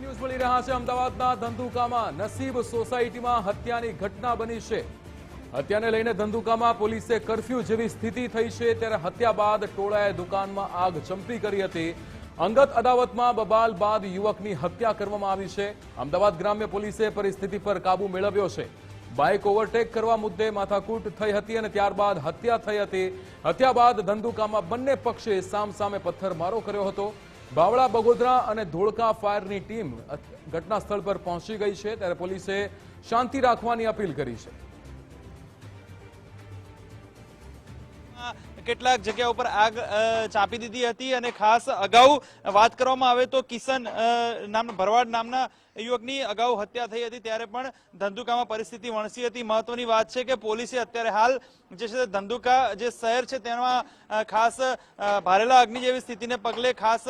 News મળી રહ્યા છે। અમદાવાદના ધંધુકામાં નસીબ સોસાયટીમાં હત્યાની ઘટના બની છે। હત્યાને લઈને ધંધુકામાં પોલીસે કર્ફ્યુ જેવી સ્થિતિ થઈ છે। ત્યારે હત્યા બાદ ટોળાએ દુકાનમાં આગ ચંપી કરી હતી। અંગત અદાવતમાં બબાલ બાદ યુવકની હત્યા કરવામાં આવી છે। અમદાવાદ ગ્રામ્ય પોલીસે પરિસ્થિતિ પર કાબુ મેળવ્યો છે। બાઇક ઓવરટેક કરવા મુદ્દે માથાકૂટ થઈ હતી અને ત્યારબાદ હત્યા થઈ હતી। હત્યા બાદ ધંધુકામાં બંને પક્ષે સામસામે પથ્થરમારો કર્યો હતો। બાવળા, બગોદરા અને ધોળકા ફાયરની ટીમ ઘટના સ્થળ પર પહોંચી ગઈ છે। ત્યારે પોલીસે શાંતિ રાખવાની અપીલ કરી છે। કેટલાક જગ્યા ઉપર આગ ચાંપી દીધી હતી અને ખાસ અગાઉ વાત કરવામાં આવે તો કિશન ભરવાડ નામના યુવકની અગાઉ હત્યા થઈ હતી ત્યારે પણ ધંધુકામાં પરિસ્થિતિ વણસી હતી। મહત્વની વાત છે કે પોલીસે અત્યારે હાલ જે છે ધંધુકા જે શહેર છે તેમાં ખાસ ભારેલા અગ્નિ જેવી સ્થિતિને પગલે ખાસ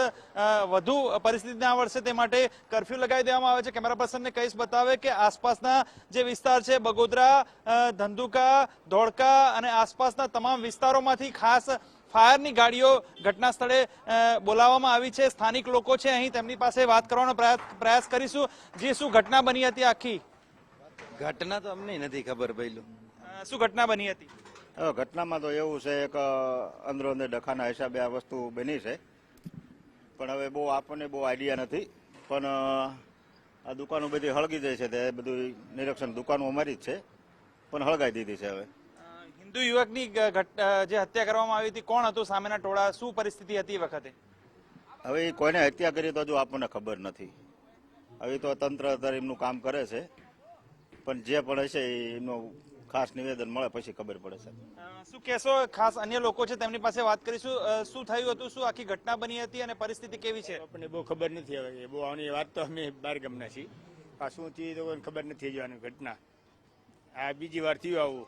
વધુ પરિસ્થિતિ ના વરસે તે માટે કર્ફ્યુ લગાવી દેવામાં આવે છે। કેમેરા પર્સનને કહીશ બતાવે કે આસપાસના જે વિસ્તાર છે બગોદરા, ધંધુકા, ધોળકા અને આસપાસના તમામ વિસ્તારોમાંથી ખાસ ફાયરની ગાડીઓ ઘટના સ્થળે બોલાવવામાં આવી છે। સ્થાનિક લોકો છે અહીં, તેમની પાસે વાત કરવાનો પ્રયાસ કરીશું। જે શું ઘટના બની હતી આખી? ઘટના તો અમને નથી ખબર ભાઈ। શું ઘટના બની હતી? ઘટનામાં તો એવું છે કે અંદરો અંદર ડખાના હિસાબે આ વસ્તુ બની છે, પણ હવે બહુ આપણને બહુ આઈડિયા નથી। પણ આ દુકાનો બધી હળગી જાય છે, તે બધું નિરીક્ષણ દુકાનો અમારી જ છે પણ હળગાઈ દીધી છે। હવે હિન્દુ યુવકની જે હત્યા કરવામાં આવી હતી, કોણ હતું સામેના ટોળા, શું પરિસ્થિતિ હતી એ વખતે? હવે કોઈને હત્યા કરી તો જો આપણને ખબર નથી। હવે તો તંત્ર એમનું કામ કરે છે, પણ જે પણ હશે એમનું ખાસ નિવેદન મળે પછી ખબર પડે છે। શું કહેશો? ખાસ અન્ય લોકો છે તેમની પાસે વાત કરીશું। શું થયું હતું, શું આખી ઘટના બની હતી અને પરિસ્થિતિ કેવી છે? આપણને બહુ ખબર નથી। હવે બહુ આની વાત તો અમે બહાર ગામના છીએ, આ શું થયું તો ખબર નથી જોવાની ઘટના। આ બીજી વાર થયું આવું,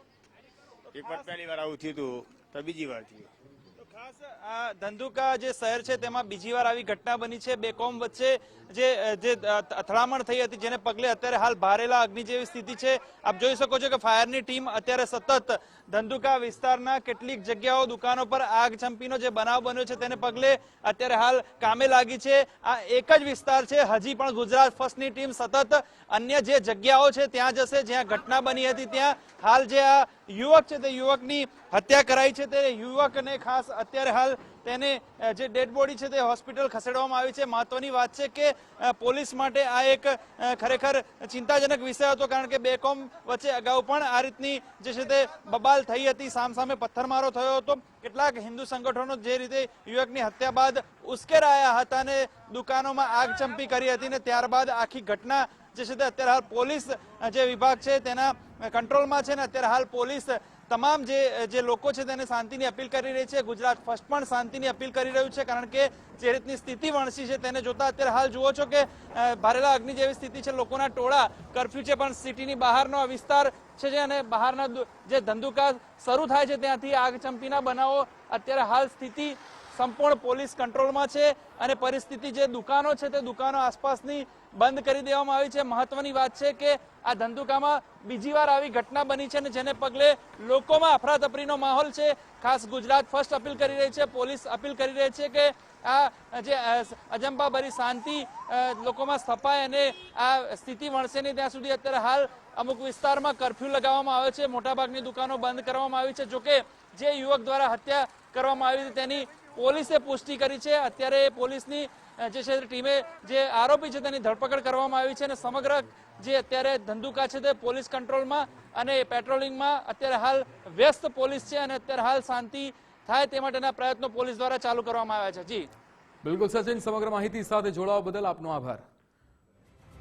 એકવાર પહેલી વાર આવું થયું હતું તો બીજી વાર થયું। ખાસ આ ધંધુકા જે શહેર છે તેમાં બીજી વાર આવી ઘટના બની છે। બે કોમ વચ્ચે જે અથડામણ થઈ હતી, જેને પગલે અત્યારે હાલ ભારેલા અગ્નિ જેવી સ્થિતિ છે। આપ જોઈ શકો છો કે ફાયરની ટીમ અત્યારે સતત ધંધુકા વિસ્તારના કેટલીક જગ્યાઓ, દુકાનો પર આગ ચંપીનો જે બનાવ બન્યો છે તેને પગલે અત્યારે હાલ કામે લાગી છે। આ એક જ વિસ્તાર છે, હજી પણ ગુજરાત ફર્સ્ટની ટીમ સતત અન્ય જે જગ્યાઓ છે ત્યાં જશે જ્યાં ઘટના બની હતી। ત્યાં હાલ જે આ યુવક છે તે યુવકની હત્યા કરાઈ છે, તે યુવકને ખાસ અત્યારે હાલ તેને જે ડેડ બોડી છે તે હોસ્પિટલ ખસેડવામાં આવી છે। મહત્વની વાત છે કે પોલીસ માટે આ એક ખરેખર ચિંતાજનક વિષય હતો, કારણ કે બે કોમ વચ્ચે અગાઉ પણ આ રીતની જે છે તે બબાલ થઈ હતી, સામસામે પથ્થરમારો થયો હતો। કેટલાક હિન્દુ સંગઠનો જે રીતે યુવકની હત્યા બાદ ઉશ્કેરાયા હતા અને દુકાનોમાં આગ ચંપી કરી હતી ને ત્યારબાદ આખી ઘટના જે છે તે અત્યારે હાલ પોલીસ જે વિભાગ છે તેના કંટ્રોલમાં છે ને અત્યારે હાલ પોલીસ તમામ જે લોકો છે તેને શાંતિની અપીલ કરી રહી છે। ગુજરાત ફર્સ્ટ પણ શાંતિની અપીલ કરી રહ્યું છે, કારણ કે જે રીતની સ્થિતિ વણસી છે તેને જોતા અત્યારે હાલ જુઓ છો કે ભારેલા અગ્નિ જેવી સ્થિતિ છે, લોકોના ટોળા કર્ફ્યુ છે પણ સિટીની બહારનો વિસ્તાર છે અને બહારના જે ધંધુકા શરૂ થાય છે ત્યાંથી આગ ચંપીના બનાવો અત્યારે હાલ સ્થિતિ સંપૂર્ણ પોલીસ કંટ્રોલમાં છે અને પરિસ્થિતિ જે દુકાનો છે તે દુકાનો આસપાસની બંધ કરી દેવામાં આવી છે। મહત્વની વાત છે કે આ ધંધુકામાં બીજી વાર આવી ઘટના બની છે અને જેને પગલે લોકોમાં અફરાતફરીનો માહોલ છે। ખાસ ગુજરાત ફર્સ્ટ અપીલ કરી રહી છે, પોલીસ અપીલ કરી રહી છે કે આ જે અજંપાભરી શાંતિ લોકોમાં સ્થપાય અને આ સ્થિતિ વણસે નહીં ત્યાં સુધી અત્યારે હાલ અમુક વિસ્તારમાં કર્ફ્યુ લગાવવામાં આવે છે, મોટાભાગની દુકાનો બંધ કરવામાં આવી છે। જોકે જે યુવક દ્વારા હત્યા કરવામાં આવી હતી તેની પોલીસે પુષ્ટિ કરી છે। અત્યારે પોલીસની જે છે ટીમે જે આરોપી છે તેની ધરપકડ કરવામાં આવી છે અને સમગ્ર જે અત્યારે ધંધુકા છે તે પોલીસ કંટ્રોલમાં અને પેટ્રોલિંગમાં અત્યારે હાલ વ્યસ્ત પોલીસ છે અને અત્યારે હાલ શાંતિ થાય તે માટેના પ્રયત્નો પોલીસ દ્વારા ચાલુ કરવામાં આવ્યા છે। જી બિલકુલ સચિન, સમગ્ર માહિતી સાથે જોડાવા બદલ આપનો આભાર।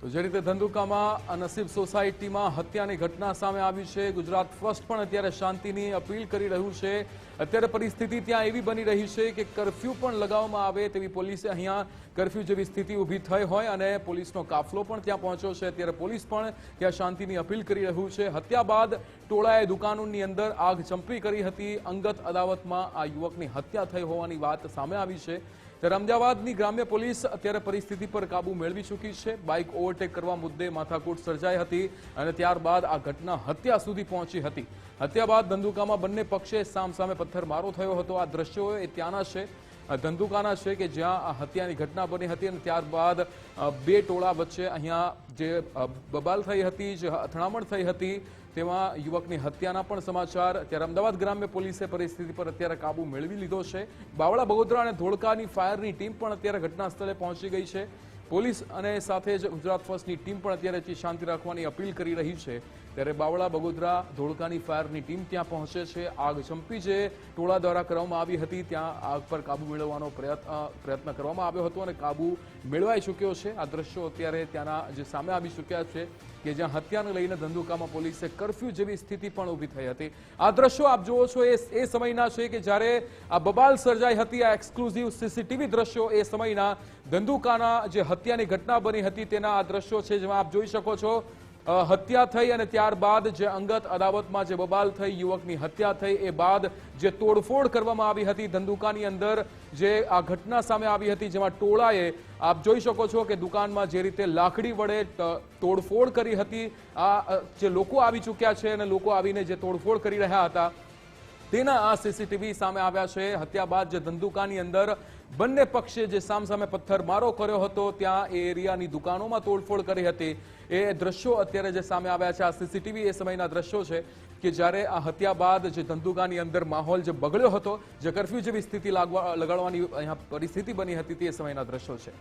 તો જે રીતે ધંધુકામાં નસીબ સોસાયટીમાં હત્યાની ઘટના સામે આવી છે, ગુજરાત ફર્સ્ટ પણ અત્યારે શાંતિની અપીલ કરી રહ્યું છે। અત્યારે પરિસ્થિતિ ત્યાં એવી બની રહી છે કે કર્ફ્યુ પણ લગાવવામાં આવે તેવી પોલીસે અહીંયા કર્ફ્યુ જેવી સ્થિતિ ઊભી થઈ હોય અને પોલીસનો કાફલો પણ ત્યાં પહોંચ્યો છે। અત્યારે પોલીસ પણ ત્યાં શાંતિની અપીલ કરી રહ્યું છે। હત્યા બાદ ટોળાએ દુકાનોની અંદર આગ ચંપી કરી હતી। અંગત અદાવતમાં આ યુવકની હત્યા થઈ હોવાની વાત સામે આવી છે। ત્યારે અમદાવાદની ગ્રામ્ય પોલીસ અત્યારે પરિસ્થિતિ પર કાબુ મેળવી ચૂકી છે। બાઇક ઓવરટેક કરવા મુદ્દે માથાકૂટ સર્જાઈ હતી અને ત્યારબાદ આ ઘટના હત્યા સુધી પહોંચી હતી। હત્યા બાદ ધંધુકામાં બંને પક્ષે સામસામે પથ્થરમારો થયો હતો। આ દ્રશ્યો એ ત્યાંના છે ધંધુકાના છે કે જ્યાં આ હત્યાની ઘટના બની હતી અને ત્યારબાદ બે ટોળા વચ્ચે અહીંયા જે બબાલ થઈ હતી, જે અથડામણ થઈ હતી, તેમાં યુવકની હત્યાના પણ સમાચાર. ત્યારે અમદાવાદ ગ્રામ્ય પોલીસે પરિસ્થિતિ પર અત્યારે કાબુ મેળવી લીધો છે. બાવળા, બગોદરા અને ધોળકાની ફાયરની ટીમ પણ અત્યારે ઘટના સ્થળે પહોંચી ગઈ છે. પોલીસ અને સાથે જ ગુજરાત ફર્સ્ટની ટીમ પણ અત્યારે શાંતિ રાખવાની અપીલ કરી રહી છે. ત્યારે બાવળા, બગોદરા, ધોળકાની ફાયરની ટીમ ત્યાં પહોંચે છે. આગ ચંપી જે ટોળા દ્વારા કરવામાં આવી હતી ત્યાં આગ પર કાબુ મેળવવાનો પ્રયત્ન કરવામાં આવ્યો હતો અને કાબુ મેળવાઈ ચૂક્યો છે. આ દ્રશ્યો અત્યારે ત્યાંના જે સામે આવી ચૂક્યા છે કે જ્યાં હત્યાને લઈને ધંધુકામાં પોલીસે કરફ્યુ જેવી સ્થિતિ પણ ઊભી થઈ હતી. આ દ્રશ્યો આપ જુઓ છો એ સમયના છે કે જ્યારે આ બબાલ સર્જાઈ હતી. આ એક્સક્લુઝિવ સીસીટીવી દ્રશ્યો એ સમયના ધંધુકાના જે હત્યાની ઘટના બની હતી તેના આ દ્રશ્યો છે, જેમાં આપ જોઈ શકો છો હત્યા થઈ અને ત્યારબાદ જે અંગત અદાવતમાં જે બબાલ થઈ, યુવકની હત્યા થઈ, એ બાદ જે તોડફોડ કરવામાં આવી હતી ધંધુકાની અંદર, જે આ ઘટના સામે આવી હતી, જેમાં ટોળાએ આપ જોઈ શકો છો કે દુકાનમાં જે રીતે લાકડી વડે તોડફોડ કરી હતી. આ જે લોકો આવી ચૂક્યા છે અને લોકો આવીને જે તોડફોડ કરી રહ્યા હતા તેના આ સીસીટીવી સામે આવ્યા છે. હત્યા બાદ જે ધંધુકાની અંદર બંને પક્ષે જે સામસામે પથ્થરમારો કર્યો હતો, ત્યાં એ એરિયાની દુકાનોમાં તોડફોડ કરી હતી, એ દ્રશ્યો અત્યારે જે સામે આવ્યા છે. આ સીસીટીવી એ સમયના દ્રશ્યો છે કે જ્યારે આ હત્યા બાદ જે ધંધુકાની અંદર માહોલ જે બગડ્યો હતો, જે કરફ્યુ જેવી સ્થિતિ લગાડવાની અહીંયા પરિસ્થિતિ બની હતી, તે સમયના દ્રશ્યો છે.